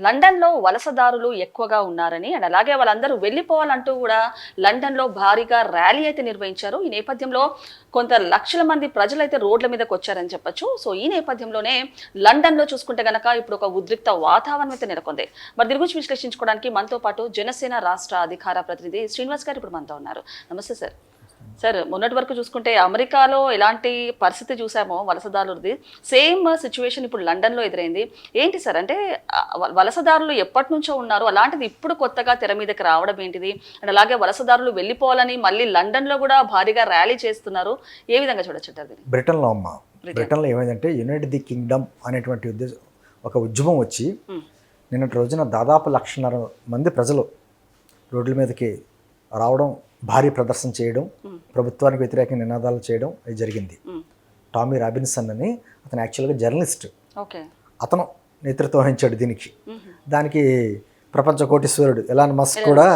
లండన్లో వలసదారులు ఎక్కువగా ఉన్నారని అండ్ అలాగే వాళ్ళందరూ వెళ్ళిపోవాలంటూ కూడా లండన్లో భారీగా ర్యాలీ అయితే నిర్వహించారు. ఈ నేపథ్యంలో కొంత లక్షల మంది ప్రజలైతే రోడ్ల మీదకి వచ్చారని చెప్పొచ్చు. సో ఈ నేపథ్యంలోనే లండన్లో చూసుకుంటే గనక ఇప్పుడు ఒక ఉద్రిక్త వాతావరణం అయితే నెలకొంది. మరి దీని గురించి విశ్లేషించుకోవడానికి మనతో పాటు జనసేన రాష్ట్ర అధికార ప్రతినిధి శ్రీనివాస్ గారు ఇప్పుడు మనతో ఉన్నారు. నమస్తే సార్. సార్, మొన్నటి వరకు చూసుకుంటే అమెరికాలో ఎలాంటి పరిస్థితి చూసామో వలసదారులది, సేమ్ సిచ్యువేషన్ ఇప్పుడు లండన్లో ఎదురైంది. ఏంటి సార్, అంటే వలసదారులు ఎప్పటి నుంచో ఉన్నారు, అలాంటిది ఇప్పుడు కొత్తగా తెర మీదకి రావడం ఏంటిది? అండ్ అలాగే వలసదారులు వెళ్ళిపోవాలని మళ్ళీ లండన్లో కూడా భారీగా ర్యాలీ చేస్తున్నారు. ఏ విధంగా చూడొచ్చు అది? బ్రిటన్లో ఏమైందంటే యునైటెడ్ ది కింగ్డమ్ అనేటువంటి ఒక ఉద్యమం వచ్చి నిన్నటి రోజున దాదాపు 1,50,000 మంది ప్రజలు రోడ్ల మీదకి రావడం, భారీ ప్రదర్శన చేయడం, ప్రభుత్వానికి వ్యతిరేక నినాదాలు చేయడం అది జరిగింది. టామీ రాబిన్సన్ అని అతను యాక్చువల్గా జర్నలిస్ట్, అతను నేతృత్వం వహించాడు దీనికి. దానికి ప్రపంచ కోటీశ్వరుడు ఎలాన్ మస్క్ కూడా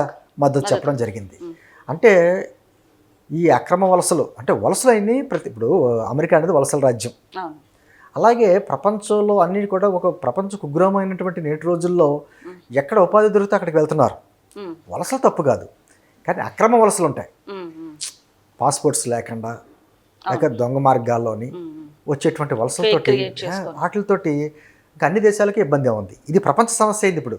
మద్దతు చెప్పడం జరిగింది. అంటే ఈ అక్రమ వలసలు, అంటే వలసలు అయినాయి ఇప్పుడు అమెరికా అనేది వలసల రాజ్యం. అలాగే ప్రపంచంలో అన్ని కూడా ఒక ప్రపంచ కుగ్రామైనటువంటి నేటి రోజుల్లో ఎక్కడ ఉపాధి దొరికితే అక్కడికి వెళ్తున్నారు. వలసలు తప్పు కాదు, కానీ అక్రమ వలసలు ఉంటాయి. పాస్పోర్ట్స్ లేకుండా లేక దొంగ మార్గాల్లోని వచ్చేటువంటి వలసలతోటి వాటితోటి ఇంకా అన్ని దేశాలకి ఇబ్బంది ఉంది. ఇది ప్రపంచ సమస్య అయింది. ఇప్పుడు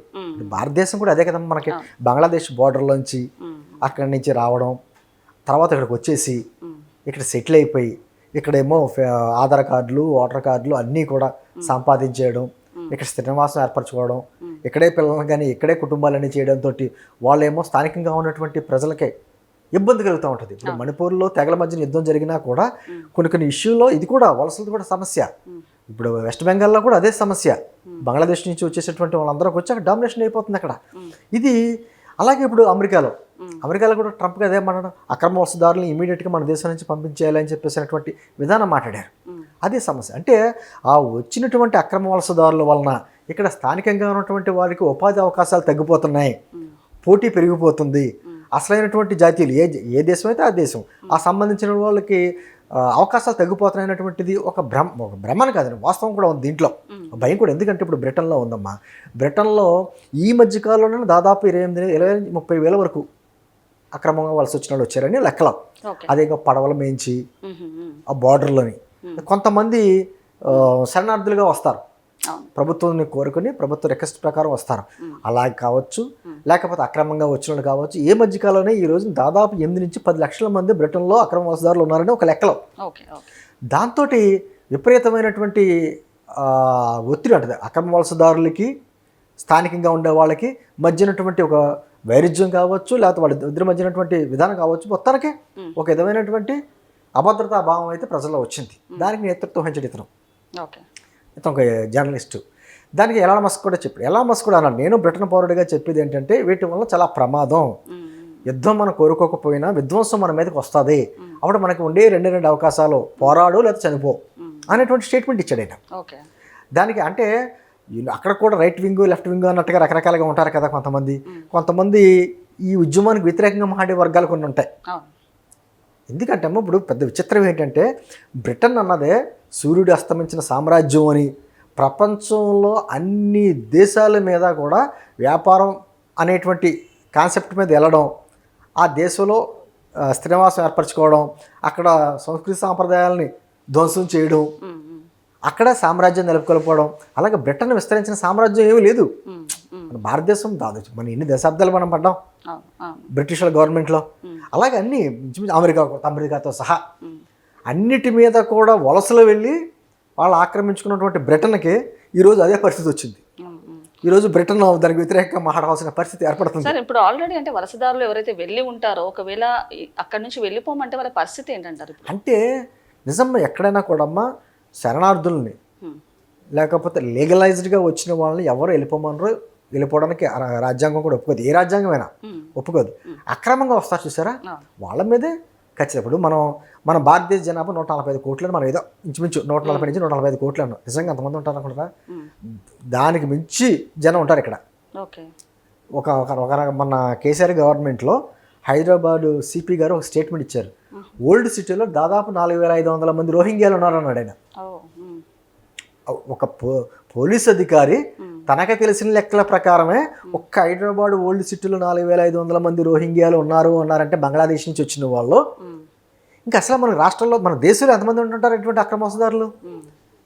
భారతదేశం కూడా అదే కదా, మనకి బంగ్లాదేశ్ బోర్డర్లోంచి అక్కడి నుంచి రావడం, తర్వాత ఇక్కడికి వచ్చేసి ఇక్కడ సెటిల్ అయిపోయి ఇక్కడేమో ఆధార్ కార్డులు, ఓటర్ కార్డులు అన్నీ కూడా సంపాదించేయడం, ఇక్కడ స్థిర నివాసం ఏర్పరచుకోవడం, ఇక్కడే పిల్లలను కానీ ఇక్కడే కుటుంబాలన్నీ చేయడంతో వాళ్ళేమో స్థానికంగా ఉన్నటువంటి ప్రజలకే ఇబ్బంది కలుగుతూ ఉంటుంది. ఇప్పుడు మణిపూర్లో తెగల మధ్యన యుద్ధం జరిగినా కూడా కొన్ని ఇష్యూలో ఇది కూడా వలసలది కూడా సమస్య. ఇప్పుడు వెస్ట్ బెంగాల్లో కూడా అదే సమస్య. బంగ్లాదేశ్ నుంచి వచ్చేసేటువంటి వాళ్ళందరికీ వచ్చి అక్కడ డామినేషన్ అయిపోతుంది అక్కడ. ఇది అలాగే ఇప్పుడు అమెరికాలో కూడా ట్రంప్ అదే మాట్లాడడం, అక్రమ వలసదారులను ఇమీడియట్గా మన దేశం నుంచి పంపించేయాలని చెప్పేసినటువంటి విధానం మాట్లాడారు. అదే సమస్య. అంటే ఆ వచ్చినటువంటి అక్రమ వలసదారుల వలన ఇక్కడ స్థానికంగా ఉన్నటువంటి వారికి ఉపాధి అవకాశాలు తగ్గిపోతున్నాయి, పోటీ పెరిగిపోతుంది. అసలైనటువంటి జాతీయులు ఏ దేశం అయితే ఆ దేశం ఆ సంబంధించిన వాళ్ళకి అవకాశాలు తగ్గిపోతున్నాయనేటువంటిది ఒక భ్రమని కాదండి, వాస్తవం కూడా ఉంది దీంట్లో, భయం కూడా. ఎందుకంటే ఇప్పుడు బ్రిటన్లో ఉందమ్మా, బ్రిటన్లో ఈ మధ్యకాలంలోనే దాదాపు 28,000-30,000 వేల వరకు అక్రమంగా వలస వచ్చిన వాళ్ళు వచ్చారని లెక్కలో. అదే ఇంకా పడవలు మేయించి ఆ బార్డర్లోని కొంతమంది శరణార్థులుగా వస్తారు, ప్రభుత్వాన్ని కోరుకుని ప్రభుత్వ రిక్వెస్ట్ ప్రకారం వస్తారు. అలా కావచ్చు, లేకపోతే అక్రమంగా వచ్చిన వాళ్ళు కావచ్చు. ఏ మధ్యకాలంలోనే ఈ రోజు దాదాపు 8-10 లక్షల మంది బ్రిటన్లో అక్రమ వలసదారులు ఉన్నారని ఒక లెక్కలో. దాంతో విపరీతమైనటువంటి ఒత్తిడి ఉంటుంది అక్రమ వలసదారులకి, స్థానికంగా ఉండే వాళ్ళకి మధ్యనటువంటి ఒక వైరుధ్యం కావచ్చు, లేకపోతే వాళ్ళ ఇద్దరి మధ్యనటువంటి విధానం కావచ్చు, మొత్తానికి ఒక విధమైనటువంటి అభద్రతా భావం అయితే ప్రజల్లో వచ్చింది. దానికి నేతృత్వం వహించడం ఇతను ఒక జర్నలిస్టు. దానికి ఎలాన్ మస్క్ కూడా చెప్పాడు. ఎలాన్ మస్క్ కూడా అన్నాడు, నేను బ్రిటన్ పౌరుడిగా చెప్పేది ఏంటంటే వీటి వల్ల చాలా ప్రమాదం, యుద్ధం మనం కోరుకోకపోయినా విధ్వంసం మన మీదకి వస్తుంది, అప్పుడు మనకి ఉండే రెండు అవకాశాలు, పోరాడు లేదా చనిపో అనేటువంటి స్టేట్మెంట్ ఇచ్చాడు ఆయన. దానికి అంటే అక్కడ కూడా రైట్ వింగ్ లెఫ్ట్ వింగ్ అన్నట్టుగా రకరకాలుగా ఉంటారు కదా కొంతమంది ఈ ఉద్యమానికి వ్యతిరేకంగా మాట్లాడే వర్గాలు కొన్ని ఉంటాయి. ఎందుకంటే అమ్మ ఇప్పుడు పెద్ద విచిత్రం ఏంటంటే బ్రిటన్ అన్నదే సూర్యుడు అస్తమించిన సామ్రాజ్యం అని, ప్రపంచంలో అన్ని దేశాల మీద కూడా వ్యాపారం అనేటువంటి కాన్సెప్ట్ మీద వెళ్ళడం, ఆ దేశంలో స్థిరనివాసం ఏర్పరచుకోవడం, అక్కడ సంస్కృతి సాంప్రదాయాలని ధ్వంసం చేయడం, అక్కడ సామ్రాజ్యం నెలకొల్పడం. అలాగే బ్రిటన్ విస్తరించిన సామ్రాజ్యం ఏమీ లేదు. మన భారతదేశం దాదాపు మన ఎన్ని దశాబ్దాలు మనం పడ్డాం బ్రిటిష్ గవర్నమెంట్లో. అలాగే అన్ని అమెరికాతో సహా అన్నిటి మీద కూడా వలసలు వెళ్ళి వాళ్ళు ఆక్రమించుకున్నటువంటి బ్రిటన్కి ఈరోజు అదే పరిస్థితి వచ్చింది. ఈరోజు బ్రిటన్ దానికి వ్యతిరేకంగా మాట్లాడాల్సిన పరిస్థితి ఏర్పడుతుంది. సార్, ఇప్పుడు ఆల్రెడీ అంటే వలసదారులు ఎవరైతే వెళ్ళి ఉంటారో ఒకవేళ అక్కడి నుంచి వెళ్ళిపోమంటే వాళ్ళ పరిస్థితి ఏంటంటారు? అంటే నిజంగా ఎక్కడైనా కూడా అమ్మా శరణార్థుల్ని లేకపోతే లీగలైజ్డ్గా వచ్చిన వాళ్ళని ఎవరు వెళ్ళిపోవడానికి రాజ్యాంగం కూడా ఒప్పుకోదు. ఏ రాజ్యాంగమైనా ఒప్పుకోదు. అక్రమంగా వస్తారు చూసారా, వాళ్ళ మీదే ఖచ్చితంగా. ఇప్పుడు మన భారతదేశ జనాభా 145 కోట్లని, మనం ఏదో ఇంచుమించు 140 నుంచి 145 కోట్లు అన్నాం. నిజంగా అంతమంది ఉంటారు అనుకుంటారా? దానికి మించి జనం ఉంటారు ఇక్కడ. ఒక మన కేసీఆర్ గవర్నమెంట్లో హైదరాబాద్ సిపి గారు ఒక స్టేట్మెంట్ ఇచ్చారు. ఓల్డ్ సిటీలో దాదాపు 4,500 మంది రోహింగ్యాలు ఉన్నారన్నాడు ఆయన. ఒక పోలీస్ అధికారి తనకే తెలిసిన లెక్కల ప్రకారమే ఒక్క హైదరాబాద్ ఓల్డ్ సిటీలో 4,500 మంది రోహింగ్యాలు అన్నారంటే బంగ్లాదేశ్ నుంచి వచ్చిన వాళ్ళు. ఇంకా అసలు మన రాష్ట్రంలో మన దేశంలో ఎంతమంది ఉంటుంటారు ఇటువంటి అక్రమ వలసదారులు?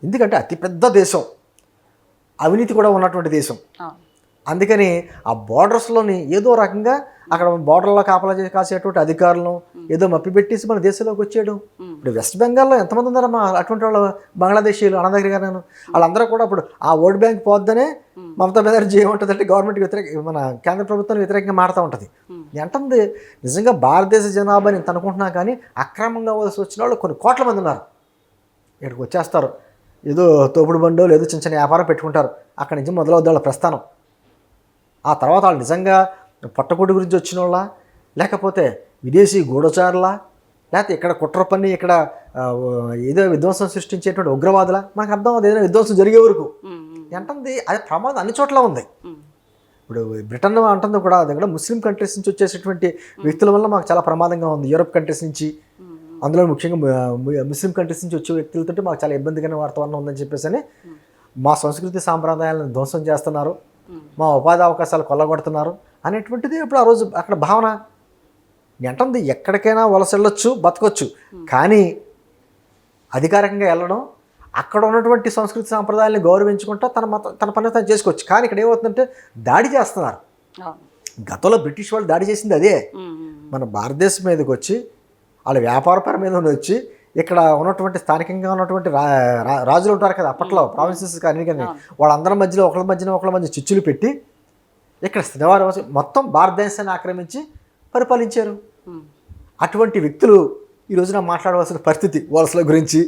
ఎందుకంటే అతిపెద్ద దేశం, అవినీతి కూడా ఉన్నటువంటి దేశం. అందుకని ఆ బార్డర్స్లోని ఏదో రకంగా అక్కడ బార్డర్లో కాసేటువంటి అధికారులను ఏదో మప్పిపెట్టేసి మన దేశంలోకి వచ్చేయడం. ఇప్పుడు వెస్ట్ బెంగాల్లో ఎంతమంది ఉన్నారమ్మా అటువంటి వాళ్ళు, బంగ్లాదేశీయులు అన్నదగ్గర గారు. వాళ్ళందరూ కూడా ఇప్పుడు ఆ ఓట్ బ్యాంక్ పోద్దనే మమతా బెనర్జీ ఏముంటుందంటే గవర్నమెంట్కి మన కేంద్ర ప్రభుత్వానికి వ్యతిరేకంగా మాడుతూ ఉంటుంది. అంటుంది నిజంగా భారతదేశ జనాభాని ఇంత అనుకుంటున్నా కానీ అక్రమంగా వలస వచ్చిన వాళ్ళు కొన్ని కోట్ల మంది ఉన్నారు. ఇక్కడికి వచ్చేస్తారు, ఏదో తోపుడు బండో ఏదో చిన్న చిన్న వ్యాపారం పెట్టుకుంటారు, అక్కడి నుంచి మొదలవుద్ది వాళ్ళ ప్రస్థానం. ఆ తర్వాత వాళ్ళు నిజంగా పట్టకొడ్డు గురించి వచ్చిన వాళ్ళ, లేకపోతే విదేశీ గూఢచారులా, లేకపోతే ఇక్కడ కుట్ర పన్ని ఇక్కడ ఏదో విధ్వంసం సృష్టించేటువంటి ఉగ్రవాదుల, మనకు అర్థం అవుతుంది. ఏదైనా విధ్వంసం జరిగే వరకు అంటుంది అది ప్రమాదం అన్ని చోట్ల ఉంది. ఇప్పుడు బ్రిటన్ అంటుంది కూడా అది కూడా ముస్లిం కంట్రీస్ నుంచి వచ్చేసేటువంటి వ్యక్తుల వల్ల మాకు చాలా ప్రమాదంగా ఉంది. యూరోప్ కంట్రీస్ నుంచి, అందులో ముఖ్యంగా ముస్లిం కంట్రీస్ నుంచి వచ్చే వ్యక్తులతో మాకు చాలా ఇబ్బందికరమైన వాతావరణం ఉందని చెప్పేసి అని మా సంస్కృతి సాంప్రదాయాలను ధ్వంసం చేస్తున్నారు, మా ఉపాధి అవకాశాలు కొల్లగొడుతున్నారు అనేటువంటిది ఇప్పుడు ఆ రోజు అక్కడ భావన. ఎంటుంది ఎక్కడికైనా వలస వెళ్ళొచ్చు, బతకొచ్చు, కానీ అధికారికంగా వెళ్ళడం, అక్కడ ఉన్నటువంటి సంస్కృతి సాంప్రదాయాలను గౌరవించుకుంటా తన పని తను చేసుకోవచ్చు. కానీ ఇక్కడ ఏమవుతుందంటే దాడి చేస్తున్నారు. గతంలో బ్రిటిష్ వాళ్ళు దాడి చేసింది అదే, మన భారతదేశం మీదకి వచ్చి వాళ్ళ వ్యాపారపర మీద వచ్చి ఇక్కడ ఉన్నటువంటి స్థానికంగా ఉన్నటువంటి రాజులు ఉంటారు కదా అప్పట్లో, ప్రావిన్సెస్ కానీ వాళ్ళందరి మధ్యలో ఒకళ్ళ మధ్య చిచ్చులు పెట్టి ఇక్కడ శ్రీవారు మొత్తం భారతదేశాన్ని ఆక్రమించి పరిపాలించారు. అటువంటి వ్యక్తులు ఈ రోజున మాట్లాడవలసిన పరిస్థితి వలసల గురించి,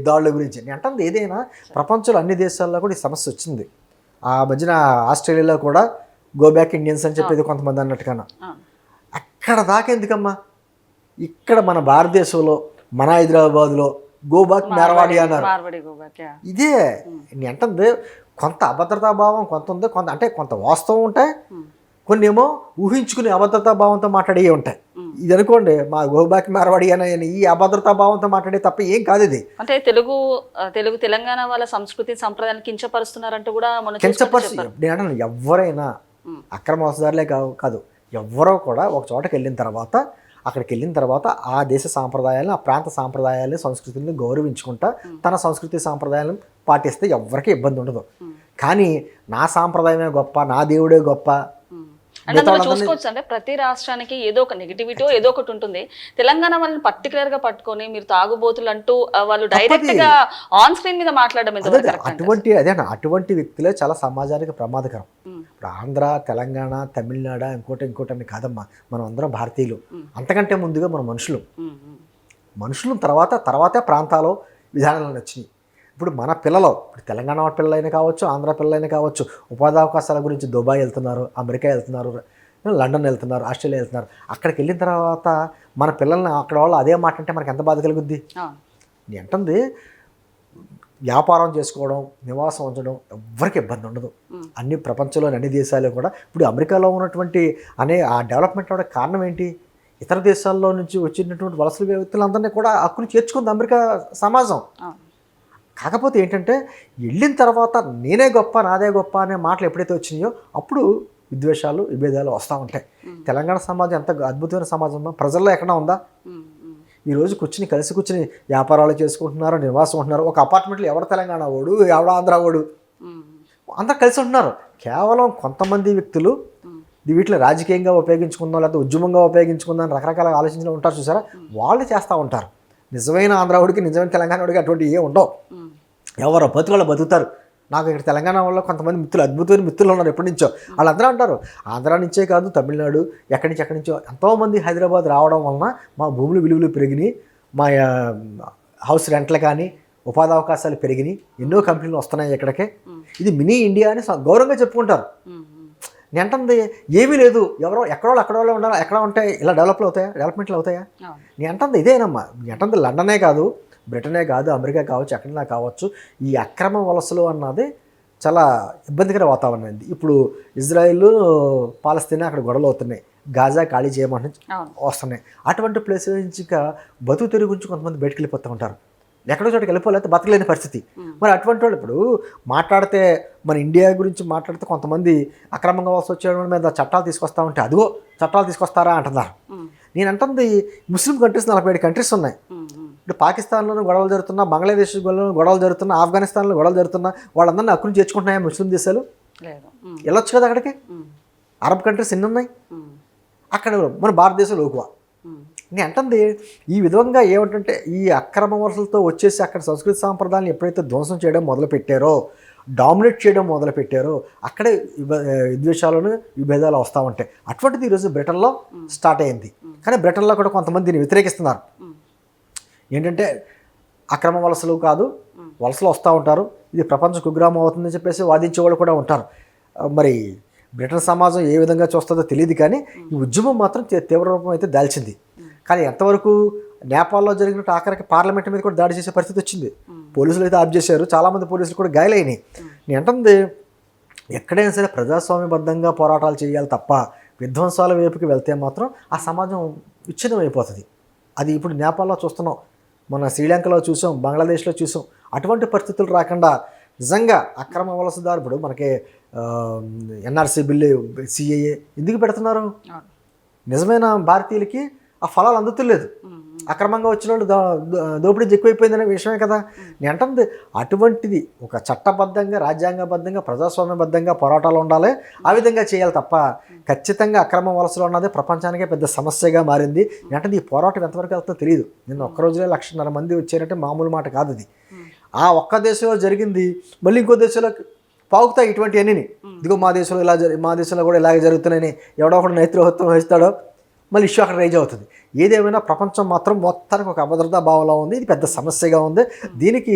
దాడుల గురించి. నేను అంటుంది ఏదైనా ప్రపంచంలో అన్ని దేశాల్లో కూడా ఈ సమస్య వచ్చింది. ఆ మధ్యన ఆస్ట్రేలియాలో కూడా గో బ్యాక్ ఇండియన్స్ అని చెప్పేది కొంతమంది అన్నట్టుగా. అక్కడ దాకా ఎందుకమ్మా, ఇక్కడ మన భారతదేశంలో మన హైదరాబాద్లో గో బ్యాక్ మార్వాడి అన్నారు. ఇదే నేను అంటుంది కొంత అభద్రతా భావం కొంత ఉంది, కొంత వాస్తవం ఉంటాయి, కొన్ని ఏమో ఊహించుకుని అభద్రతా భావంతో మాట్లాడే ఉంటాయి. ఇది అనుకోండి మా గోబాకి మార్వాడి అని ఈ అభద్రతా భావంతో మాట్లాడే తప్ప ఏం కాదు. ఇది అంటే తెలంగాణ వాళ్ళ సంస్కృతి సంప్రదాయాన్ని కించపరుస్తున్నారంటూ కూడా నేను అంటాను. ఎవరైనా అక్రమ వలసదారులే కాదు, ఎవరో కూడా ఒక చోటకి వెళ్ళిన తర్వాత అక్కడికి వెళ్ళిన తర్వాత ఆ దేశ సాంప్రదాయాలను, ఆ ప్రాంత సాంప్రదాయాలను, సంస్కృతిని గౌరవించుకుంటా తన సంస్కృతి సాంప్రదాయాలను పాటిస్తే ఎవరికి ఇబ్బంది ఉండదు. కానీ నా సాంప్రదాయమే గొప్ప, నా దేవుడే గొప్ప చూసుకోవచ్చు. అంటే ప్రతి రాష్ట్రానికి ఏదో ఒక నెగిటివిటీ ఏదో ఒకటి ఉంటుంది. తెలంగాణ వాళ్ళని పర్టికులర్ గా పట్టుకొని మీరు తాగుబోతులు అంటూ వాళ్ళు డైరెక్ట్ గా ఆన్ స్క్రీన్ మీద మాట్లాడడం అటువంటి వ్యక్తులే చాలా సమాజానికి ప్రమాదకరం. ఇప్పుడు ఆంధ్ర, తెలంగాణ, తమిళనాడు ఇంకోటి అని కాదమ్మా, మనం అందరం భారతీయులు. అంతకంటే ముందుగా మన మనుషులు తర్వాతే ప్రాంతాలు విధానాలను వచ్చినాయి. ఇప్పుడు మన పిల్లలు, ఇప్పుడు తెలంగాణ పిల్లలైనా కావచ్చు, ఆంధ్ర పిల్లలైనా కావచ్చు, ఉపాధి అవకాశాల గురించి దుబాయ్ వెళ్తున్నారు, అమెరికా వెళ్తున్నారు, లండన్ వెళ్తున్నారు, ఆస్ట్రేలియా వెళ్తున్నారు. అక్కడికి వెళ్ళిన తర్వాత మన పిల్లల్ని అక్కడ వాళ్ళు అదే మాట అంటే మనకి ఎంత బాధ కలుగుద్ది. నేను అంటుంది వ్యాపారం చేసుకోవడం, నివాసం ఉంచడం ఎవరికి ఇబ్బంది ఉండదు. అన్ని ప్రపంచంలోని అన్ని దేశాలు కూడా ఇప్పుడు అమెరికాలో ఉన్నటువంటి ఆ డెవలప్మెంట్ అవడానికి కారణం ఏంటి? ఇతర దేశాల్లో నుంచి వచ్చినటువంటి వలసల వ్యక్తులందరినీ కూడా హక్కును చేర్చుకుంది అమెరికా సమాజం. కాకపోతే ఏంటంటే వెళ్ళిన తర్వాత నేనే గొప్ప, నాదే గొప్ప అనే మాటలు ఎప్పుడైతే వచ్చినాయో అప్పుడు విద్వేషాలు, విభేదాలు వస్తూ ఉంటాయి. తెలంగాణ సమాజం ఎంత అద్భుతమైన సమాజం, ప్రజల్లో ఎక్కడ ఉందా? ఈరోజు కలిసి కూర్చుని వ్యాపారాలు చేసుకుంటున్నారు, నివాసం ఉంటున్నారు. ఒక అపార్ట్మెంట్లో ఎవడ తెలంగాణ వాడు, ఎవడ ఆంధ్ర వాడు, అందరూ కలిసి ఉంటున్నారు. కేవలం కొంతమంది వ్యక్తులు వీటిని రాజకీయంగా ఉపయోగించుకుందాం, లేకపోతే ఉద్యమంగా ఉపయోగించుకుందాం రకరకాల ఆలోచనలు ఉంటారు చూసారా, వాళ్ళు చేస్తూ ఉంటారు. నిజమైన ఆంధ్రావుడికి, నిజమైన తెలంగాణ వాడికి అటువంటి ఏ ఉండవు. ఎవరో బతుకుల్లో బతుకుతారు. నాకు ఇక్కడ తెలంగాణ వాళ్ళు కొంతమంది మిత్రులు, అద్భుతమైన మిత్రులు ఉన్నారు ఎప్పటి నుంచో. వాళ్ళందరూ అంటారు ఆంధ్రా నుంచే కాదు, తమిళనాడు ఎక్కడి నుంచో ఎంతోమంది హైదరాబాద్ రావడం వలన మా భూములు విలువలు పెరిగినాయి, మా హౌస్ రెంట్లు కానీ ఉపాధి అవకాశాలు పెరిగినాయి, ఎన్నో కంపెనీలు వస్తున్నాయి ఇక్కడికే, ఇది మినీ ఇండియా అని గౌరవంగా చెప్పుకుంటారు. నేను అంటుంది ఏమీ లేదు, ఎక్కడో ఉండాలి, ఎక్కడ ఉంటాయి ఇలా డెవలప్మెంట్లు అవుతాయా? నేను అంటుంది ఇదేనమ్మా. నేను అంటుంది లండనే కాదు, బ్రిటనే కాదు, అమెరికా కావచ్చు, ఎక్కడైనా కావచ్చు, ఈ అక్రమ వలసలు అన్నది చాలా ఇబ్బందికర వాతావరణం అయింది. ఇప్పుడు ఇజ్రాయిల్, పాలస్తీనా అక్కడ గొడవలు అవుతున్నాయి, గాజా ఖాళీ చేయమని వస్తున్నాయి. అటువంటి ప్లేస్ నుంచి ఇంకా బతుకు తెరుగు నుంచి కొంతమంది బయటకు వెళ్ళిపోతూ ఉంటారు. ఎక్కడో చోటుకి వెళ్ళిపోలేకపోతే బతకలేని పరిస్థితి. మరి అటువంటి వాళ్ళు ఇప్పుడు మాట్లాడితే మన ఇండియా గురించి మాట్లాడితే కొంతమంది అక్రమంగా వలస వచ్చే వాళ్ళ మీద చట్టాలు తీసుకొస్తా ఉంటే అదిగో చట్టాలు తీసుకొస్తారా అంటున్నారు. నేను అంటుంది ముస్లిం కంట్రీస్ 47 కంట్రీస్ ఉన్నాయి. ఇప్పుడు పాకిస్తాన్లోనూ గొడవలు జరుగుతున్నా, బంగ్లాదేశ్ గొడవలు జరుగుతున్నా, ఆఫ్ఘనిస్తాన్లో గొడవలు జరుగుతున్నా, వాళ్ళందరినీ అక్కడి నుంచి చేర్చుకుంటున్నాయా ముస్లిం దేశాలు? వెళ్ళొచ్చు కదా అక్కడికి. అరబ్ కంట్రీస్ ఎన్ని ఉన్నాయి అక్కడ, మన భారతదేశంలో ఎక్కువ. నేను అంటుంది ఈ విధంగా ఏమిటంటే ఈ అక్రమ వలసలతో వచ్చేసి అక్కడ సంస్కృతి సాంప్రదాయాలను ఎప్పుడైతే ధ్వంసం చేయడం మొదలుపెట్టారో, డామినేట్ చేయడం మొదలుపెట్టారో అక్కడే విద్వేషాలను విభేదాలు వస్తూ ఉంటాయి. అటువంటిది ఈరోజు బ్రిటన్లో స్టార్ట్ అయింది. కానీ బ్రిటన్లో కూడా కొంతమంది దీన్ని వ్యతిరేకిస్తున్నారు. ఏంటంటే అక్రమ వలసలు కాదు, వలసలు వస్తూ ఉంటారు, ఇది ప్రపంచ కుగ్రామం అవుతుందని చెప్పేసి వాదించేవాళ్ళు కూడా ఉంటారు. మరి బ్రిటన్ సమాజం ఏ విధంగా చూస్తుందో తెలియదు, కానీ ఈ ఉద్యమం మాత్రం తీవ్ర రూపం అయితే దాల్చింది. కానీ ఎంతవరకు నేపాల్లో జరిగినట్టు ఆఖరికి పార్లమెంట్ మీద కూడా దాడి చేసే పరిస్థితి వచ్చింది. పోలీసులు అయితే ఆఫ్ చేశారు, చాలామంది పోలీసులు కూడా గాయాలైనాయి. నేను అంటుంది ఎక్కడైనా సరే ప్రజాస్వామ్యబద్ధంగా పోరాటాలు చేయాలి తప్ప విధ్వంసాల వైపుకి వెళ్తే మాత్రం ఆ సమాజం విచ్ఛిన్నం అయిపోతుంది. అది ఇప్పుడు నేపాల్లో చూస్తున్నాం, మన శ్రీలంకలో చూసాం, బంగ్లాదేశ్లో చూసాం. అటువంటి పరిస్థితులు రాకుండా నిజంగా అక్రమ వలసదారుడు మనకి ఎన్ఆర్సీ బిల్లు, సిఏఏ ఎందుకు పెడుతున్నారు? నిజమైన భారతీయులకి ఆ ఫలాలు అందుతులేదు. అక్రమంగా వచ్చిన వాళ్ళు దోపిడీ ఎక్కువైపోయిందనే విషయమే కదా. నేను అంటుంది అటువంటిది ఒక చట్టబద్ధంగా, రాజ్యాంగబద్ధంగా, ప్రజాస్వామ్యబద్ధంగా పోరాటాలు ఉండాలి. ఆ విధంగా చేయాలి తప్ప ఖచ్చితంగా అక్రమ వలసలు ఉన్నది ప్రపంచానికే పెద్ద సమస్యగా మారింది. అంటే ఈ పోరాటం ఎంతవరకు వెళ్తుందో తెలియదు. నిన్న ఒక్క రోజులే 1,50,000 మంది వచ్చారంటే మామూలు మాట కాదు. అది ఆ ఒక్క దేశంలో జరిగింది మళ్ళీ ఇంకో దేశంలో పాకుతాయి ఇటువంటి అన్నీ. ఇదిగో మా దేశంలో ఇలా మా దేశంలో కూడా ఇలాగే జరుగుతున్నాయని ఎవడో ఒకటి నేతృత్వం వహిస్తాడో మళ్ళీ ఇష్యూ అక్కడ రైజ్ అవుతుంది. ఏదేమైనా ప్రపంచం మాత్రం మొత్తానికి ఒక అభద్రతా భావంలో ఉంది. ఇది పెద్ద సమస్యగా ఉంది. దీనికి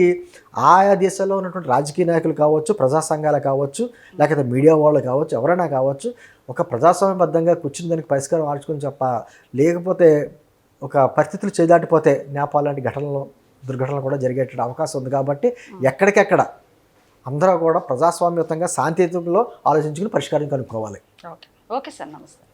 ఆయా దేశాల్లో ఉన్నటువంటి రాజకీయ నాయకులు కావచ్చు, ప్రజా సంఘాలు కావచ్చు, లేకపోతే మీడియా వాళ్ళు కావచ్చు, ఎవరైనా కావచ్చు, ఒక ప్రజాస్వామ్యబద్ధంగా కూర్చుని దానికి పరిష్కారం ఆర్చుకొని లేకపోతే ఒక పరిస్థితులు చేదాటిపోతే నేపాల్ లాంటి దుర్ఘటనలు కూడా జరిగేట అవకాశం ఉంది. కాబట్టి ఎక్కడికెక్కడ అందరూ కూడా ప్రజాస్వామ్యయుతంగా శాంతియుతంలో ఆలోచించుకుని పరిష్కారం కనుక్కోవాలి. ఓకే సార్, నమస్తే.